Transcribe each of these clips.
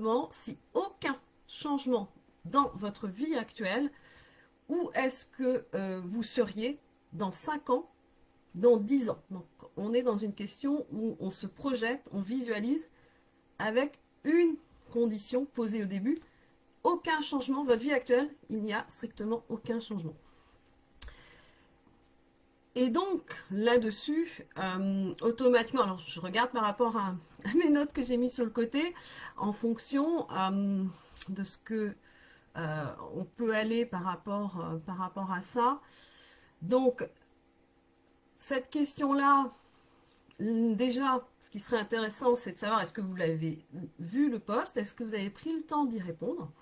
simplement, si aucun changement dans votre vie actuelle, où est-ce que vous seriez dans 5 ans, dans 10 ans? Donc, on est dans une question où on se projette, on visualise avec une condition posée au début. Aucun changement, votre vie actuelle, il n'y a strictement aucun changement. Et donc, là-dessus, automatiquement, alors je regarde par rapport à mes notes que j'ai mis sur le côté, en fonction de ce que on peut aller par rapport à ça. Donc, cette question-là, déjà, ce qui serait intéressant, c'est de savoir est-ce que vous l'avez vu le post, est-ce que vous avez pris le temps d'y répondre.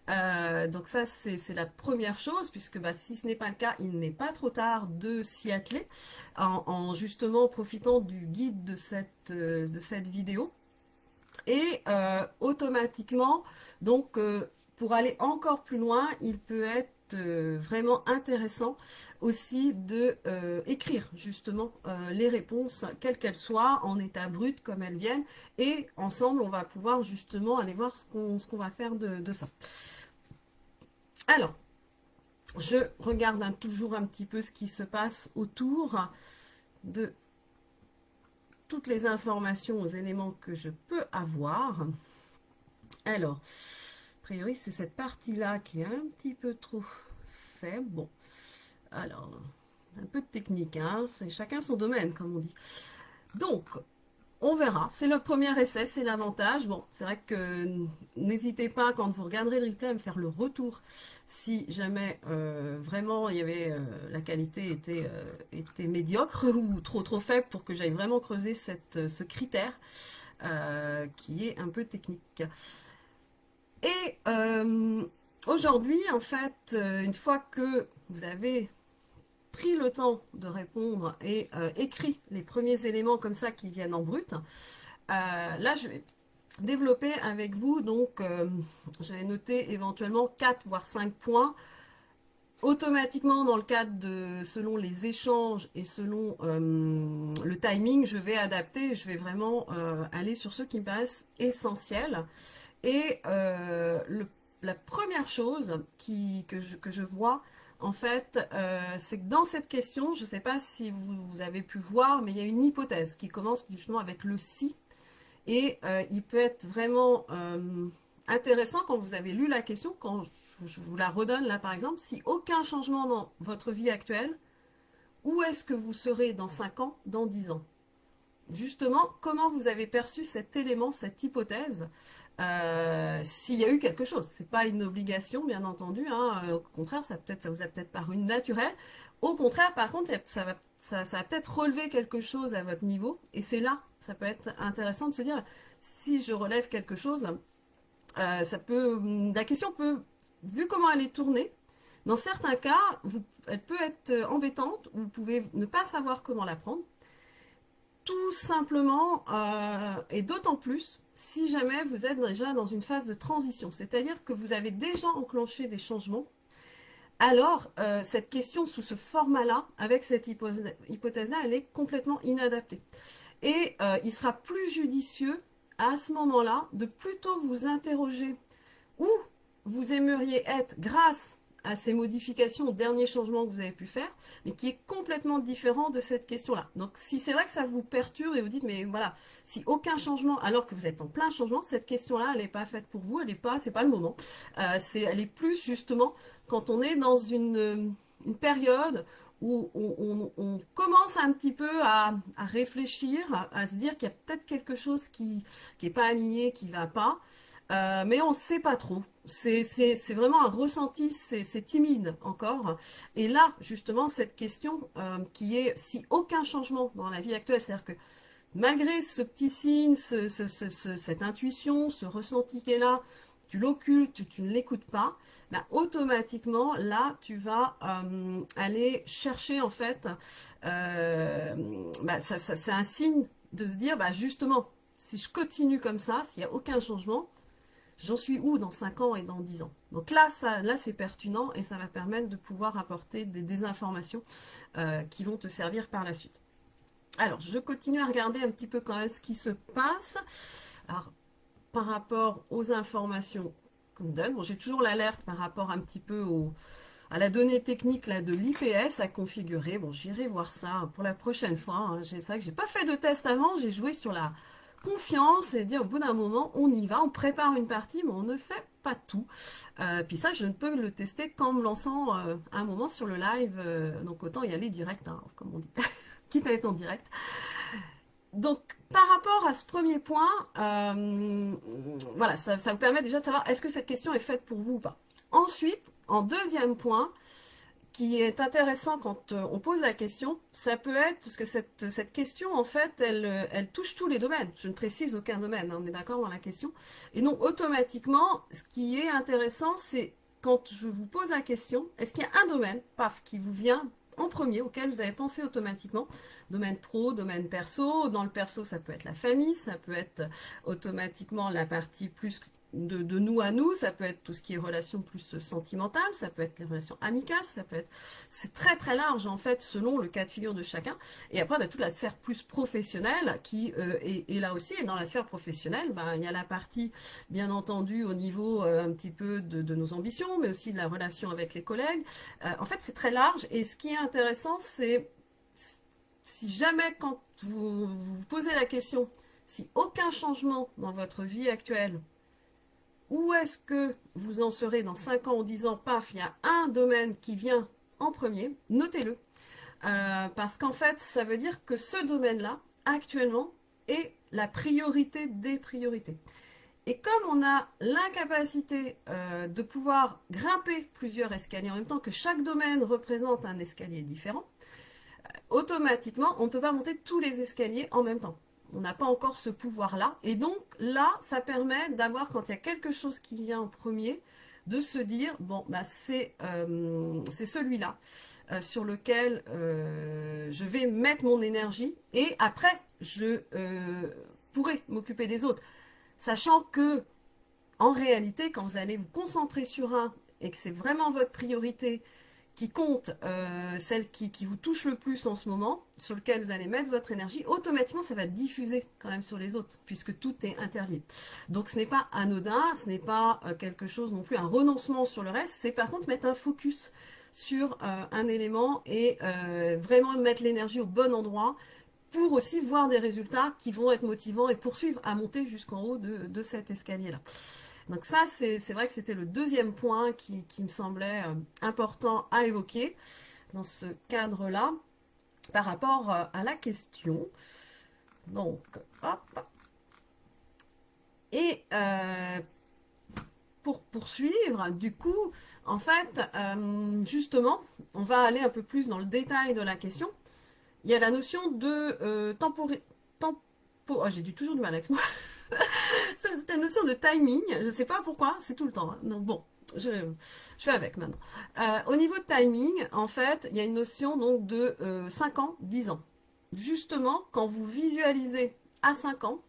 Donc ça, c'est la première chose, puisque bah, si ce n'est pas le cas, il n'est pas trop tard de s'y atteler, en justement profitant du guide de cette vidéo. Et automatiquement, donc pour aller encore plus loin, il peut être vraiment intéressant aussi de écrire justement les réponses, quelles qu'elles soient, en état brut comme elles viennent, et ensemble on va pouvoir justement aller voir ce qu'on va faire de ça. Alors, je regarde toujours un petit peu ce qui se passe autour de toutes les informations, aux éléments que je peux avoir. Alors, a priori, c'est cette partie-là qui est un petit peu trop faible. Bon, alors, un peu de technique, hein, c'est chacun son domaine, comme on dit. Donc, on verra. C'est le premier essai, c'est l'avantage. Bon, c'est vrai que n'hésitez pas, quand vous regarderez le replay, à me faire le retour. Si jamais vraiment il y avait la qualité était médiocre ou trop faible pour que j'aille vraiment creuser ce critère qui est un peu technique. Et aujourd'hui, en fait, une fois que vous avez pris le temps de répondre et écrit les premiers éléments comme ça qui viennent en brut, là je vais développer avec vous, donc j'avais noté éventuellement 4 voire 5 points. Automatiquement, dans le cadre de selon les échanges et selon le timing, je vais adapter, je vais vraiment aller sur ceux qui me paraissent essentiels. Et la première chose que je vois, en fait, c'est que dans cette question, je ne sais pas si vous avez pu voir, mais il y a une hypothèse qui commence justement avec le si. Et il peut être vraiment intéressant quand vous avez lu la question, quand je vous la redonne là par exemple, si aucun changement dans votre vie actuelle, où est-ce que vous serez dans 5 ans, dans 10 ans? Justement, comment vous avez perçu cet élément, cette hypothèse, s'il y a eu quelque chose. C'est pas une obligation, bien entendu, hein, au contraire, ça vous a peut-être paru naturel. Au contraire, par contre, ça va peut-être relever quelque chose à votre niveau, et c'est là, ça peut être intéressant de se dire, si je relève quelque chose, la question peut, vu comment elle est tournée, dans certains cas, elle peut être embêtante, vous pouvez ne pas savoir comment la prendre, tout simplement, et d'autant plus si jamais vous êtes déjà dans une phase de transition, c'est-à-dire que vous avez déjà enclenché des changements, alors cette question sous ce format-là, avec cette hypothèse-là, elle est complètement inadaptée. Et il sera plus judicieux à ce moment-là de plutôt vous interroger où vous aimeriez être grâce à ces modifications, aux derniers changements que vous avez pu faire, mais qui est complètement différent de cette question-là. Donc si c'est vrai que ça vous perturbe et vous dites, mais voilà, si aucun changement, alors que vous êtes en plein changement, cette question-là, elle n'est pas faite pour vous, c'est pas le moment. Elle est plus justement quand on est dans une période où on commence un petit peu à réfléchir, à se dire qu'il y a peut-être quelque chose qui n'est pas aligné, qui ne va pas. Mais on ne sait pas trop. C'est vraiment un ressenti, c'est timide encore. Et là, justement, cette question qui est si aucun changement dans la vie actuelle, c'est-à-dire que malgré ce petit signe, cette intuition, ce ressenti qui est là, tu l'occultes, tu ne l'écoutes pas, bah, automatiquement, là, tu vas aller chercher, en fait, bah, c'est un signe de se dire, bah, justement, si je continue comme ça, s'il n'y a aucun changement, j'en suis où dans 5 ans et dans 10 ans? Donc là, c'est pertinent et ça va permettre de pouvoir apporter des informations qui vont te servir par la suite. Alors, je continue à regarder un petit peu quand même ce qui se passe. Alors, par rapport aux informations qu'on vous donne. Bon, j'ai toujours l'alerte par rapport un petit peu à la donnée technique là, de l'IPS à configurer. Bon, j'irai voir ça pour la prochaine fois. Hein. C'est vrai que j'ai pas fait de test avant, j'ai joué sur la confiance et dire au bout d'un moment, on y va, on prépare une partie, mais on ne fait pas tout. Puis ça, je ne peux le tester qu'en me lançant un moment sur le live. Donc autant y aller direct, hein, comme on dit, quitte à être en direct. Donc, par rapport à ce premier point, voilà, ça vous permet déjà de savoir est-ce que cette question est faite pour vous ou pas. Ensuite, en deuxième point, qui est intéressant quand on pose la question, ça peut être, parce que cette question, en fait, elle touche tous les domaines. Je ne précise aucun domaine, hein, on est d'accord dans la question. Et donc, automatiquement, ce qui est intéressant, c'est quand je vous pose la question, est-ce qu'il y a un domaine, paf, qui vous vient en premier, auquel vous avez pensé automatiquement, domaine pro, domaine perso. Dans le perso, ça peut être la famille, ça peut être automatiquement la partie plus de nous à nous, ça peut être tout ce qui est relations plus sentimentales, ça peut être les relations amicales, ça peut être... C'est très très large en fait selon le cas de figure de chacun. Et après on a toute la sphère plus professionnelle qui est là aussi. Et dans la sphère professionnelle, ben, il y a la partie bien entendu au niveau un petit peu de nos ambitions, mais aussi de la relation avec les collègues. En fait c'est très large et ce qui est intéressant c'est si jamais quand vous posez la question, si aucun changement dans votre vie actuelle, où est-ce que vous en serez dans 5 ans ou 10 ans, paf, il y a un domaine qui vient en premier, notez-le. Parce qu'en fait, ça veut dire que ce domaine-là, actuellement, est la priorité des priorités. Et comme on a l'incapacité de pouvoir grimper plusieurs escaliers en même temps, que chaque domaine représente un escalier différent, automatiquement, on ne peut pas monter tous les escaliers en même temps. On n'a pas encore ce pouvoir-là. Et donc là, ça permet d'avoir, quand il y a quelque chose qui vient en premier, de se dire, bon, bah, c'est celui-là sur lequel je vais mettre mon énergie. Et après, je pourrai m'occuper des autres. Sachant que, en réalité, quand vous allez vous concentrer sur un et que c'est vraiment votre priorité, qui compte, celle qui vous touche le plus en ce moment, sur lequel vous allez mettre votre énergie, automatiquement ça va diffuser quand même sur les autres, puisque tout est interlié. Donc ce n'est pas anodin, ce n'est pas quelque chose non plus, un renoncement sur le reste, c'est par contre mettre un focus sur un élément et vraiment mettre l'énergie au bon endroit pour aussi voir des résultats qui vont être motivants et poursuivre à monter jusqu'en haut de cet escalier-là. Donc ça, c'est vrai que c'était le deuxième point qui me semblait important à évoquer dans ce cadre-là par rapport à la question. Donc, hop. Et pour poursuivre, du coup, en fait, justement, on va aller un peu plus dans le détail de la question. Il y a la notion de oh, j'ai toujours du mal avec moi. C'est la notion de timing, je ne sais pas pourquoi, c'est tout le temps. Hein. Donc bon, je fais avec maintenant. Au niveau de timing, en fait, il y a une notion donc de 5 ans, 10 ans. Justement, quand vous visualisez à 5 ans,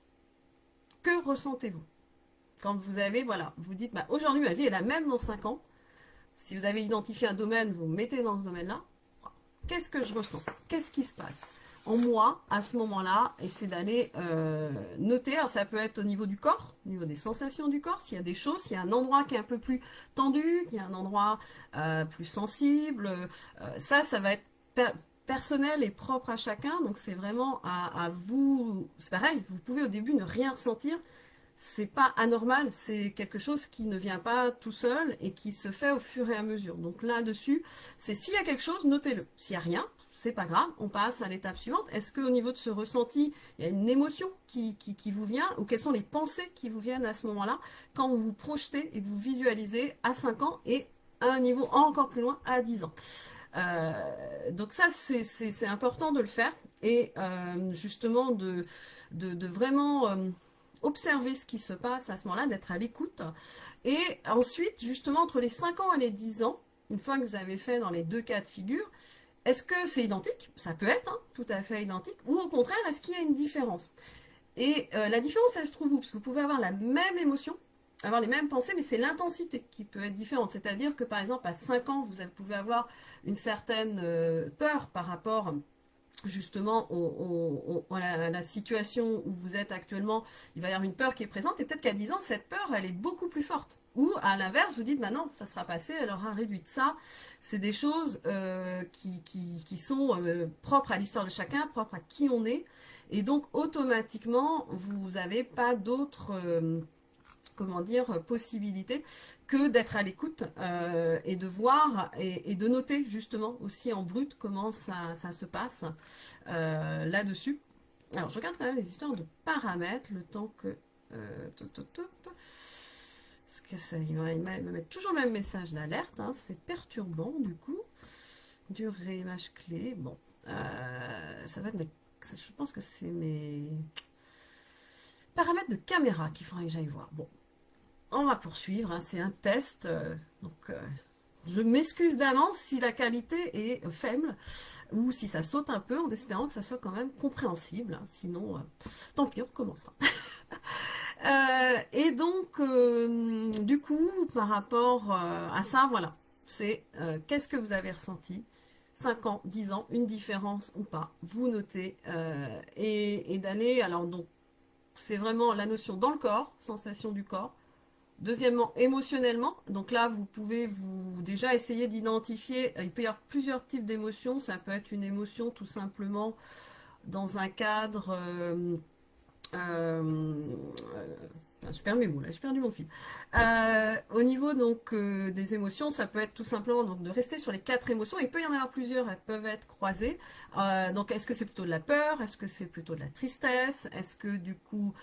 que ressentez-vous? Quand vous avez, voilà, vous dites, bah, aujourd'hui ma vie est la même dans 5 ans. Si vous avez identifié un domaine, vous mettez dans ce domaine-là. Qu'est-ce que je ressens? Qu'est-ce qui se passe en moi à ce moment-là? Et c'est d'aller noter. Alors ça peut être au niveau du corps, au niveau des sensations du corps, s'il y a des choses, s'il y a un endroit qui est un peu plus tendu, qu'il y a un endroit plus sensible. Ça va être personnel et propre à chacun. Donc c'est vraiment à vous. C'est pareil, vous pouvez au début ne rien ressentir. C'est pas anormal, c'est quelque chose qui ne vient pas tout seul et qui se fait au fur et à mesure. Donc là-dessus, c'est s'il y a quelque chose, notez-le. S'il n'y a rien, c'est pas grave, on passe à l'étape suivante. Est-ce qu'au niveau de ce ressenti, il y a une émotion qui vous vient, ou quelles sont les pensées qui vous viennent à ce moment-là, quand vous vous projetez et que vous visualisez à 5 ans et à un niveau encore plus loin, à 10 ans. Donc ça, c'est important de le faire et justement de vraiment observer ce qui se passe à ce moment-là, d'être à l'écoute. Et ensuite, justement, entre les 5 ans et les 10 ans, une fois que vous avez fait dans les deux cas de figure, est-ce que c'est identique? Ça peut être hein, tout à fait identique. Ou au contraire, est-ce qu'il y a une différence? Et la différence, elle se trouve où? Parce que vous pouvez avoir la même émotion, avoir les mêmes pensées, mais c'est l'intensité qui peut être différente. C'est-à-dire que, par exemple, à 5 ans, vous pouvez avoir une certaine peur par rapport justement à la situation où vous êtes actuellement, il va y avoir une peur qui est présente, et peut-être qu'à 10 ans, cette peur, elle est beaucoup plus forte. Ou à l'inverse, vous dites, bah non, ça sera passé, elle aura réduit de ça. C'est des choses qui sont propres à l'histoire de chacun, propres à qui on est. Et donc, automatiquement, vous n'avez pas d'autres comment dire, possibilité que d'être à l'écoute et de voir et de noter justement aussi en brut comment ça se passe là-dessus. Alors, je regarde quand même les histoires de paramètres, le temps que... parce que ça, il me met toujours le même message d'alerte, hein, c'est perturbant du coup. Durée, image clé, bon. Ça va être mes... Je pense que c'est mes paramètres de caméra qu'il faudrait que j'aille voir. Bon, on va poursuivre, hein, c'est un test, je m'excuse d'avance si la qualité est faible ou si ça saute un peu en espérant que ça soit quand même compréhensible, hein, sinon tant pis, on recommencera. Et donc, du coup, par rapport à ça, voilà, c'est qu'est-ce que vous avez ressenti 5 ans, 10 ans, une différence ou pas, vous notez et d'aller, alors donc, c'est vraiment la notion dans le corps, sensation du corps. Deuxièmement, émotionnellement, donc là vous pouvez vous déjà essayer d'identifier, il peut y avoir plusieurs types d'émotions, ça peut être une émotion tout simplement dans un cadre je perds mes mots là, j'ai perdu mon fil. Au niveau donc des émotions, ça peut être tout simplement donc de rester sur les 4 émotions. Il peut y en avoir plusieurs, elles peuvent être croisées. Donc est-ce que c'est plutôt de la peur? Est-ce que c'est plutôt de la tristesse? Est-ce que du coup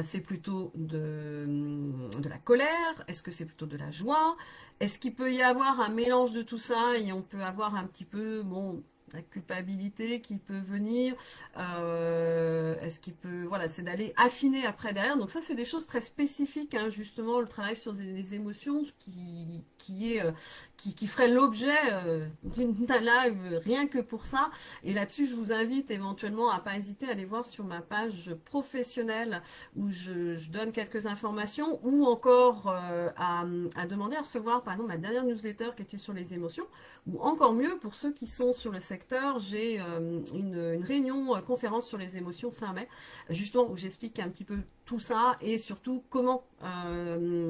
c'est plutôt de la colère? Est-ce que c'est plutôt de la joie? Est-ce qu'il peut y avoir un mélange de tout ça et on peut avoir un petit peu bon la culpabilité qui peut venir, est-ce qu'il peut, voilà, c'est d'aller affiner après derrière. Donc ça, c'est des choses très spécifiques, hein, justement, le travail sur les émotions qui ferait l'objet d'un live rien que pour ça. Et là-dessus, je vous invite éventuellement à pas hésiter à aller voir sur ma page professionnelle où je donne quelques informations ou encore à demander à recevoir, par exemple, ma dernière newsletter qui était sur les émotions. Ou encore mieux, pour ceux qui sont sur le secteur, j'ai une réunion conférence sur les émotions fin mai, justement où j'explique un petit peu tout ça et surtout comment un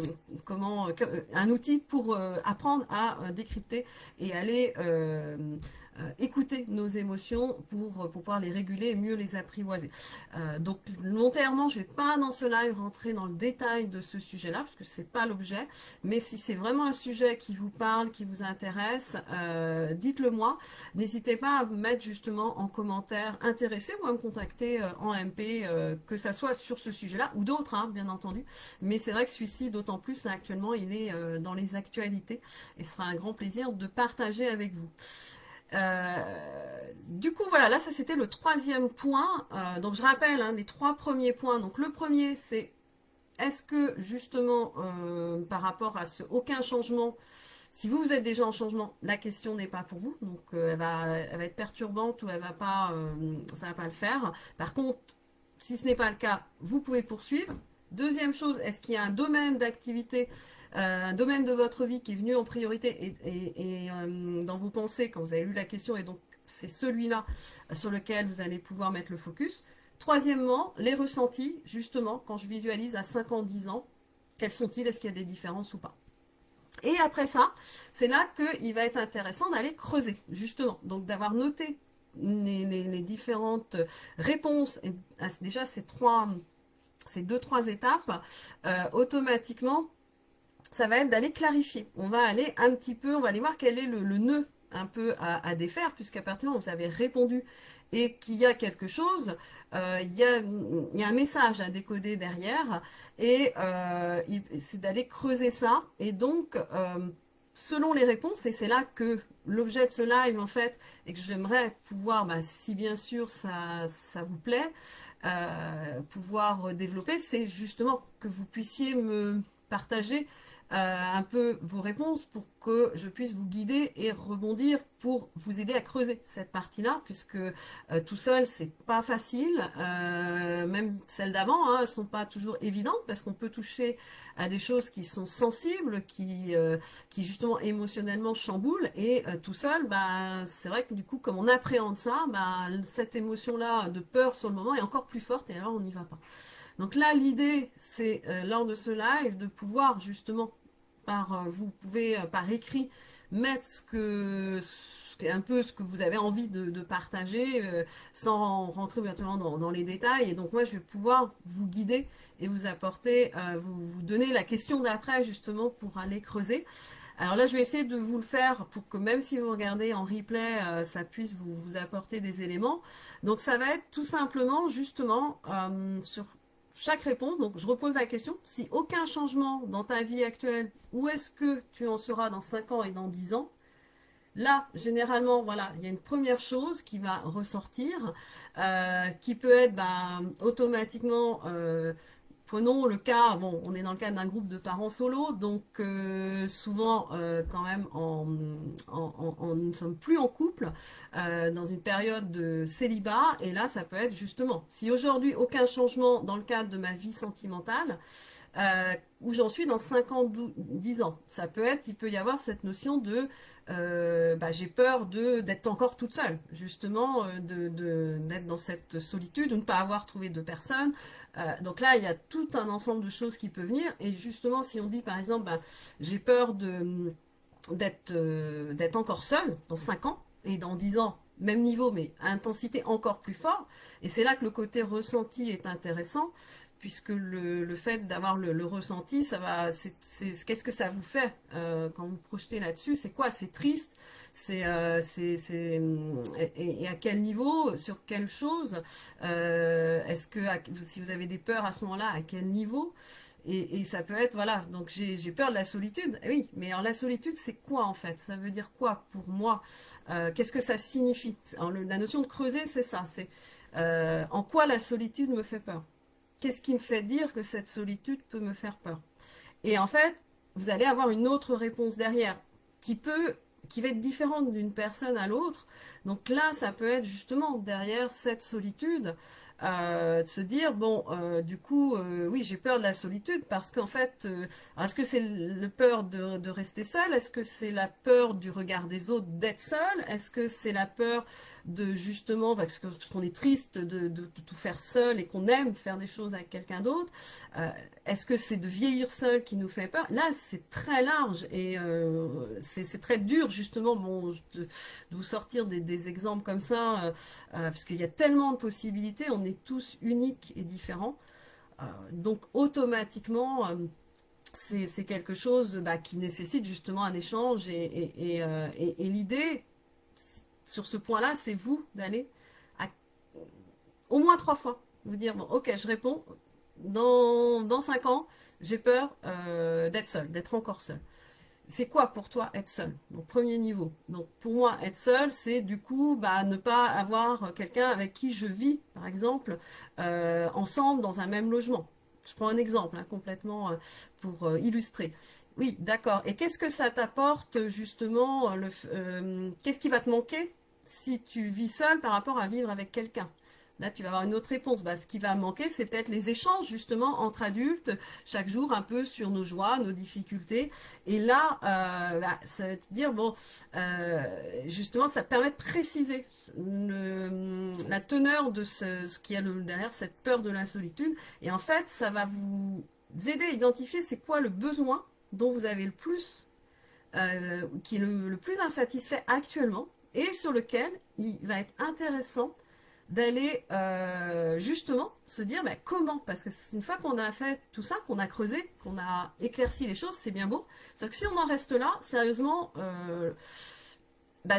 outil pour apprendre à décrypter et aller écouter nos émotions pour pouvoir les réguler et mieux les apprivoiser. Donc volontairement, je ne vais pas dans ce live rentrer dans le détail de ce sujet-là, parce que ce n'est pas l'objet, mais si c'est vraiment un sujet qui vous parle, qui vous intéresse, dites-le moi. N'hésitez pas à vous mettre justement en commentaire intéressé ou à me contacter en MP, que ça soit sur ce sujet-là ou d'autres, hein, bien entendu. Mais c'est vrai que celui-ci, d'autant plus là actuellement, il est dans les actualités et ce sera un grand plaisir de partager avec vous. Du coup voilà, là ça c'était le 3e point, donc je rappelle hein, les 3 premiers points. Donc le premier c'est est-ce que justement par rapport à ce aucun changement, si vous êtes déjà en changement, la question n'est pas pour vous, donc elle va être perturbante ou elle va pas, ça va pas le faire. Par contre, si ce n'est pas le cas, vous pouvez poursuivre. Deuxième chose, est-ce qu'il y a un domaine d'activité, un domaine de votre vie qui est venu en priorité et dans vos pensées quand vous avez lu la question, et donc c'est celui-là sur lequel vous allez pouvoir mettre le focus. Troisièmement, les ressentis, justement, quand je visualise à 5 ans, 10 ans, quels sont-ils? Est-ce qu'il y a des différences ou pas? Et après ça, c'est là qu'il va être intéressant d'aller creuser, justement. Donc d'avoir noté les différentes réponses, et déjà ces 2-3 étapes, automatiquement, ça va être d'aller clarifier. On va aller un petit peu, on va aller voir quel est le nœud un peu à défaire, puisqu'à partir du moment où vous avez répondu et qu'il y a quelque chose, il y a un message à décoder derrière, et c'est d'aller creuser ça. Et donc, selon les réponses, et c'est là que l'objet de ce live, en fait, et que j'aimerais pouvoir, si bien sûr ça vous plaît, pouvoir développer, c'est justement que vous puissiez me partager un peu vos réponses pour que je puisse vous guider et rebondir pour vous aider à creuser cette partie-là, puisque tout seul, c'est pas facile. Même celles d'avant, hein, elles sont pas toujours évidentes parce qu'on peut toucher à des choses qui sont sensibles, qui justement émotionnellement chamboulent. Et tout seul, bah, c'est vrai que du coup, comme on appréhende ça, bah, cette émotion-là de peur sur le moment est encore plus forte et alors on n'y va pas. Donc là, l'idée, c'est lors de ce live de pouvoir justement, vous pouvez par écrit mettre un peu ce que vous avez envie de partager sans rentrer directement dans les détails. Et donc moi, je vais pouvoir vous guider et vous apporter, vous donner la question d'après justement pour aller creuser. Alors là, je vais essayer de vous le faire pour que même si vous regardez en replay, ça puisse vous apporter des éléments. Donc ça va être tout simplement justement sur chaque réponse, donc je repose la question, si aucun changement dans ta vie actuelle, où est-ce que tu en seras dans 5 ans et dans 10 ans? Là, généralement, voilà, il y a une première chose qui va ressortir, qui peut être automatiquement, prenons le cas, bon, on est dans le cadre d'un groupe de parents solo, donc souvent quand même nous ne sommes plus en couple, dans une période de célibat, et là ça peut être justement, si aujourd'hui aucun changement dans le cadre de ma vie sentimentale, où j'en suis dans 5 ans, 10 ans. Ça peut être, il peut y avoir cette notion de j'ai peur d'être encore toute seule, justement, d'être dans cette solitude, ou ne pas avoir trouvé de personne. Donc là, il y a tout un ensemble de choses qui peut venir. Et justement, si on dit par exemple, j'ai peur d'être encore seule dans 5 ans, et dans 10 ans, même niveau, mais à intensité encore plus forte. Et c'est là que le côté ressenti est intéressant, puisque le fait d'avoir le ressenti, ça va, qu'est-ce que ça vous fait quand vous projetez là-dessus? C'est quoi? C'est triste? Et à quel niveau? Sur quelle chose? Est-ce que si vous avez des peurs à ce moment-là, à quel niveau? Et ça peut être, voilà, donc j'ai peur de la solitude. Oui, mais alors la solitude, c'est quoi en fait? Ça veut dire quoi pour moi? Qu'est-ce que ça signifie? Alors, la notion de creuser, c'est ça. C'est en quoi la solitude me fait peur? Qu'est-ce qui me fait dire que cette solitude peut me faire peur? Et en fait, vous allez avoir une autre réponse derrière qui va être différente d'une personne à l'autre. Donc là, ça peut être justement derrière cette solitude, de se dire, bon, du coup, oui, j'ai peur de la solitude parce qu'en fait, est-ce que c'est le peur de rester seul? Est-ce que c'est la peur du regard des autres d'être seul? Est-ce que c'est la peur de justement, parce qu'on est triste de tout faire seul et qu'on aime faire des choses avec quelqu'un d'autre? Est-ce que c'est de vieillir seul qui nous fait peur? Là, c'est très large et c'est très dur justement de vous sortir des exemples comme ça, parce qu'il y a tellement de possibilités, on est tous uniques et différents. Donc automatiquement, c'est quelque chose qui nécessite justement un échange et l'idée sur ce point-là, c'est vous d'aller au moins 3 fois. Vous dire, bon, ok, je réponds, dans 5 ans, j'ai peur d'être seule, d'être encore seule. C'est quoi pour toi être seul? Donc premier niveau. Donc pour moi être seul, c'est du coup ne pas avoir quelqu'un avec qui je vis, par exemple, ensemble dans un même logement. Je prends un exemple complètement pour illustrer. Oui, d'accord. Et qu'est-ce que ça t'apporte justement qu'est-ce qui va te manquer si tu vis seul par rapport à vivre avec quelqu'un? Là, tu vas avoir une autre réponse. Ce qui va manquer, c'est peut-être les échanges, justement, entre adultes, chaque jour, un peu sur nos joies, nos difficultés. Et là, ça va te dire, bon, justement, ça permet de préciser la teneur de ce qu'il y a derrière cette peur de la solitude. Et en fait, ça va vous aider à identifier c'est quoi le besoin dont vous avez le plus, qui est le plus insatisfait actuellement, et sur lequel il va être intéressant d'aller justement se dire comment, parce que une fois qu'on a fait tout ça, qu'on a creusé, qu'on a éclairci les choses, c'est bien beau. C'est-à-dire que si on en reste là, sérieusement,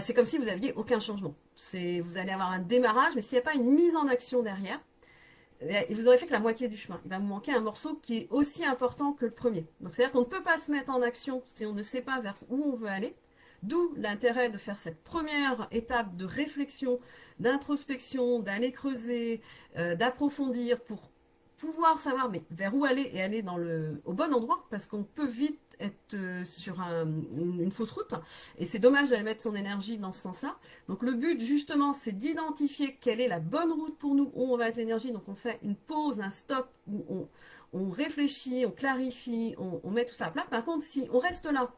c'est comme si vous aviez aucun changement. Vous allez avoir un démarrage, mais s'il n'y a pas une mise en action derrière, vous aurez fait que la moitié du chemin. Il va vous manquer un morceau qui est aussi important que le premier. Donc c'est-à-dire qu'on ne peut pas se mettre en action si on ne sait pas vers où on veut aller. D'où l'intérêt de faire cette première étape de réflexion, d'introspection, d'aller creuser, d'approfondir pour pouvoir savoir vers où aller et aller au bon endroit, parce qu'on peut vite être sur une fausse route. Et c'est dommage d'aller mettre son énergie dans ce sens-là. Donc le but justement, c'est d'identifier quelle est la bonne route pour nous, où on va mettre l'énergie. Donc on fait une pause, un stop, où on réfléchit, on clarifie, on met tout ça à plat. Par contre, si on reste là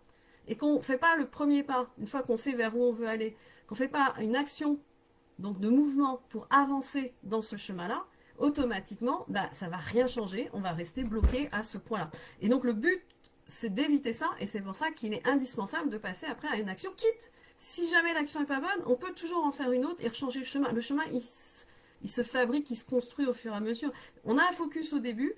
et qu'on ne fait pas le premier pas, une fois qu'on sait vers où on veut aller, qu'on ne fait pas une action donc de mouvement pour avancer dans ce chemin-là, automatiquement, bah, ça ne va rien changer, on va rester bloqué à ce point-là. Et donc le but, c'est d'éviter ça, et c'est pour ça qu'il est indispensable de passer après à une action, quitte, si jamais l'action n'est pas bonne, on peut toujours en faire une autre et rechanger le chemin. Le chemin, il se fabrique, il se construit au fur et à mesure. On a un focus au début,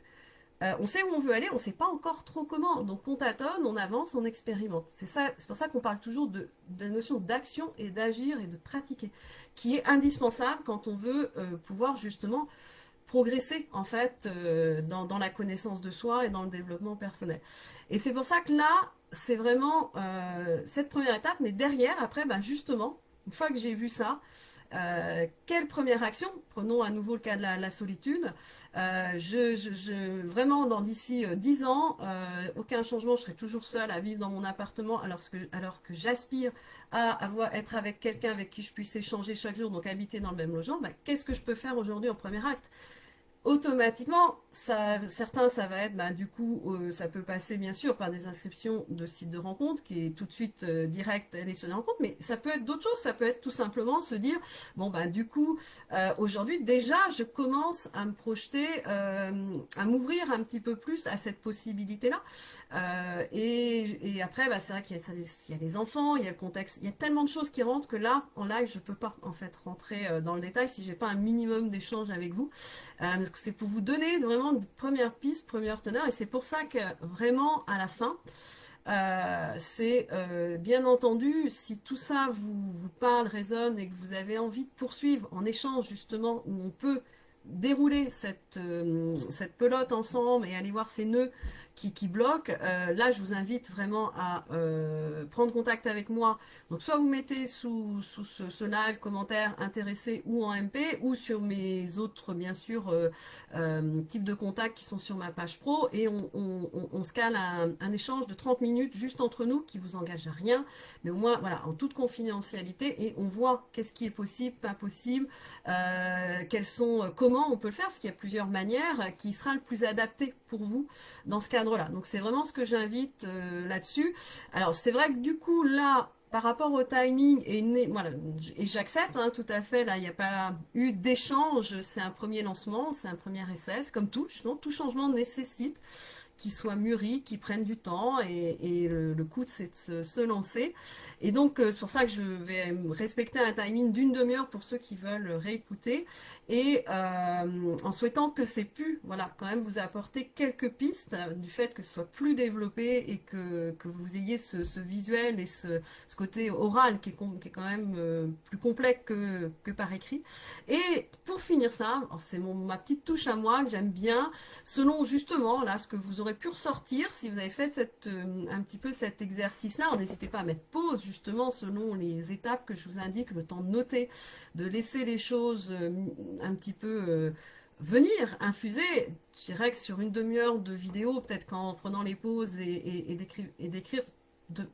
on sait où on veut aller, on ne sait pas encore trop comment. Donc on tâtonne, on avance, on expérimente. C'est pour ça qu'on parle toujours de la notion d'action et d'agir et de pratiquer, qui est indispensable quand on veut pouvoir justement progresser en fait dans la connaissance de soi et dans le développement personnel. Et c'est pour ça que là, c'est vraiment cette première étape, mais derrière, après, bah, justement, une fois que j'ai vu ça, quelle première action? Prenons à nouveau le cas de la solitude. Vraiment, d'ici 10 ans, aucun changement, je serai toujours seule à vivre dans mon appartement alors que j'aspire à être avec quelqu'un avec qui je puisse échanger chaque jour, donc habiter dans le même logement. Bah, qu'est-ce que je peux faire aujourd'hui en premier acte? Automatiquement, certains, ça va être, bah, du coup, ça peut passer bien sûr par des inscriptions de sites de rencontres, qui est tout de suite direct aller sur des rencontres, mais ça peut être d'autres choses, ça peut être tout simplement se dire, bon, bah, du coup, aujourd'hui, déjà, je commence à me projeter, à m'ouvrir un petit peu plus à cette possibilité-là. Et après, bah, c'est vrai qu'il y a les enfants, il y a le contexte, il y a tellement de choses qui rentrent que là, en live, je ne peux pas en fait rentrer dans le détail si j'ai pas un minimum d'échange avec vous. C'est pour vous donner vraiment de premières pistes, premières teneurs, et c'est pour ça que vraiment à la fin, c'est bien entendu, si tout ça vous parle, résonne et que vous avez envie de poursuivre en échange justement où on peut dérouler cette pelote ensemble et aller voir ces nœuds qui bloquent, là je vous invite vraiment à prendre contact avec moi. Donc soit vous mettez sous ce live commentaire intéressé ou en MP ou sur mes autres bien sûr types de contacts qui sont sur ma page pro, et on se cale un échange de 30 minutes juste entre nous qui vous engage à rien, mais au moins voilà, en toute confidentialité, et on voit qu'est-ce qui est possible, pas possible, comment on peut le faire, parce qu'il y a plusieurs manières, qui sera le plus adapté pour vous dans ce cadre-là. Donc c'est vraiment ce que j'invite là-dessus. Alors c'est vrai que du coup là, par rapport au timing, voilà, et j'accepte hein, tout à fait, là il n'y a pas eu d'échange, c'est un premier lancement, c'est un premier essai, comme tout, non, tout changement nécessite qui soit mûri, qui prennent du temps, et le coup c'est de se lancer. Et donc c'est pour ça que je vais respecter un timing d'une demi-heure pour ceux qui veulent réécouter, et en souhaitant que c'est pu, voilà, quand même vous apporter quelques pistes du fait que ce soit plus développé et que vous ayez ce visuel et ce côté oral qui est quand même plus complet que par écrit. Et pour finir ça, c'est ma petite touche à moi que j'aime bien, selon justement là ce que vous aurez pu ressortir si vous avez fait un petit peu cet exercice-là. N'hésitez pas à mettre pause justement selon les étapes que je vous indique, le temps de noter, de laisser les choses un petit peu venir, infuser. Je dirais que sur une demi-heure de vidéo, peut-être qu'en prenant les pauses et d'écrire,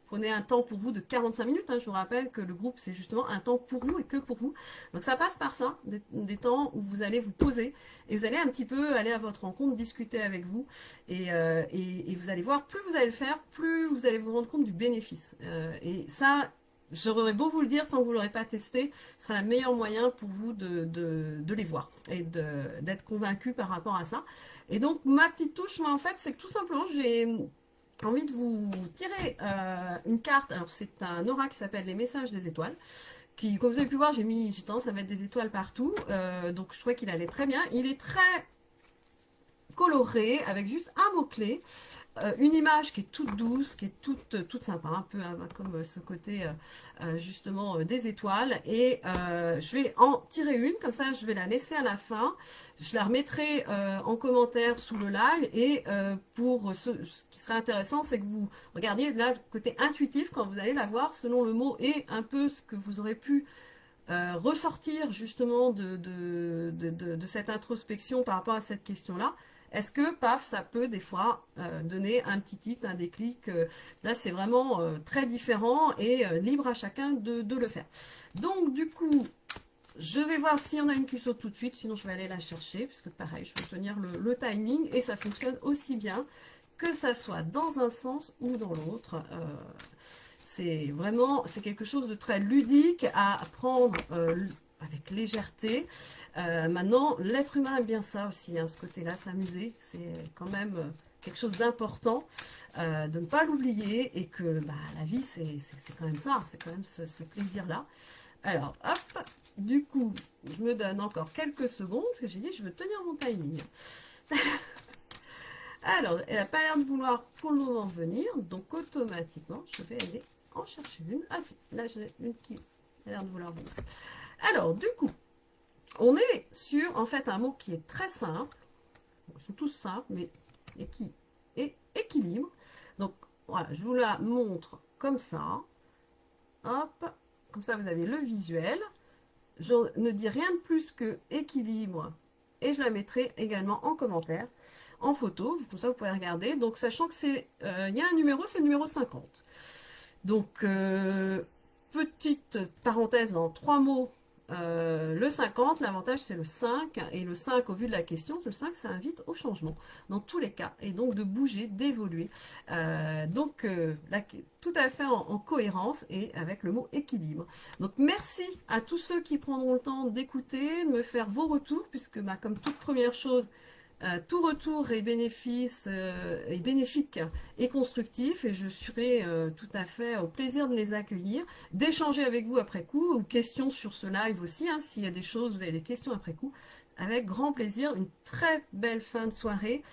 prenez un temps pour vous de 45 minutes. Hein. Je vous rappelle que le groupe, c'est justement un temps pour vous et que pour vous. Donc ça passe par ça, des temps où vous allez vous poser et vous allez un petit peu aller à votre rencontre, discuter avec vous. Et vous allez voir, plus vous allez le faire, plus vous allez vous rendre compte du bénéfice. Et ça, j'aurais beau vous le dire, tant que vous ne l'aurez pas testé, ce sera le meilleur moyen pour vous de les voir et d'être convaincu par rapport à ça. Et donc, ma petite touche, moi, en fait, c'est que tout simplement, j'ai envie de vous tirer une carte. Alors c'est un aura qui s'appelle les messages des étoiles, qui, comme vous avez pu voir, j'ai tendance à mettre des étoiles partout, donc je trouvais qu'il allait très bien. Il est très coloré avec juste un mot-clé, une image qui est toute douce, qui est toute sympa, un peu comme ce côté justement des étoiles, et je vais en tirer une, comme ça je vais la laisser à la fin, je la remettrai en commentaire sous le live, et pour ce qui serait intéressant, c'est que vous regardiez là le côté intuitif quand vous allez la voir, selon le mot et un peu ce que vous aurez pu ressortir justement de cette introspection par rapport à cette question-là. est-ce que, paf, ça peut des fois donner un petit tilt, un déclic. Là, c'est vraiment très différent et libre à chacun de le faire. Donc, du coup, je vais voir s'il y en a une qui saute tout de suite, sinon je vais aller la chercher, puisque pareil, je vais tenir le timing et ça fonctionne aussi bien que ça soit dans un sens ou dans l'autre. C'est vraiment, c'est quelque chose de très ludique à prendre avec légèreté. Maintenant, l'être humain aime bien ça aussi, hein, ce côté-là, s'amuser. C'est quand même quelque chose d'important de ne pas l'oublier et que bah, la vie, c'est quand même ça, c'est quand même ce plaisir-là. Alors, hop, du coup, je me donne encore quelques secondes, parce que j'ai dit je veux tenir mon timing. Alors, elle n'a pas l'air de vouloir pour le moment venir, donc automatiquement, je vais aller en chercher une. Ah si, là j'ai une qui a l'air de vouloir venir. Alors, du coup, on est sur, en fait, un mot qui est très simple. Bon, ils sont tous simples, mais et qui est équilibre. Donc, voilà, je vous la montre comme ça. Hop, comme ça, vous avez le visuel. Je ne dis rien de plus que équilibre. Et je la mettrai également en commentaire, en photo. Comme ça, vous pouvez regarder. Donc, sachant que c'est, il y a un numéro, c'est le numéro 50. Donc, petite parenthèse en 3 mots. Le 50, l'avantage c'est le 5, et le 5 au vu de la question, c'est le 5, ça invite au changement dans tous les cas, et donc de bouger, d'évoluer. Donc là, tout à fait en cohérence et avec le mot équilibre. Donc merci à tous ceux qui prendront le temps d'écouter, de me faire vos retours, puisque bah, comme toute première chose, tout retour est bénéfique et constructif et je serai tout à fait au plaisir de les accueillir, d'échanger avec vous après coup ou questions sur ce live aussi, hein, s'il y a des choses, vous avez des questions après coup, avec grand plaisir. Une très belle fin de soirée